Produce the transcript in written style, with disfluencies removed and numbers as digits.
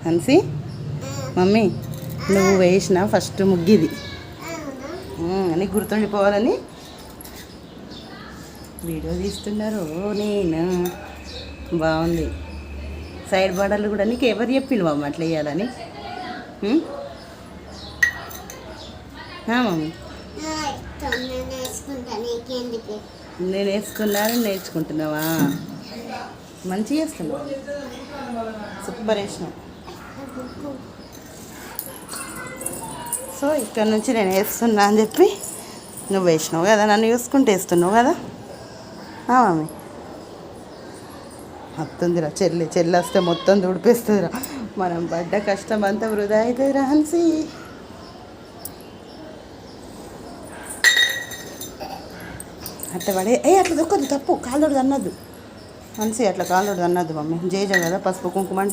హన్సీ mummy నువ్వు వేసిన first ముగ్గిది నీకు గుర్తుండిపోవాలని వీడియో తీస్తున్నారు. నేను బాగుంది. సైడ్ బార్డర్లు కూడా నీకు ఎవరు చెప్పిండు మమ్మీ అట్లా వేయాలని? మమ్మీ నేను వేసుకున్నాను, నేర్చుకుంటున్నావా? మంచిగా వేస్తున్నావు, సూపర్ వేసినావు. సో ఇక్కడ నుంచి నేను వేస్తున్నా అని చెప్పి నువ్వు వేసినావు కదా, నన్ను చూసుకుంటూ వేస్తున్నావు కదా మమ్మీ. వస్తుందిరా చెల్లి వస్తే మొత్తం తుడిపేస్తుందిరా. మనం పడ్డ కష్టం అంతా వృధా అవుతుందిరా హన్సీ. అట్లా పడే అట్లా దొక్కదు, తప్పు. కాళ్ళోడు అన్నద్దు హన్సీ, అట్లా కాళ్ళోడు అన్నద్దు మమ్మీ. జేజ కదా పసుపు కుంకుమ అంటే.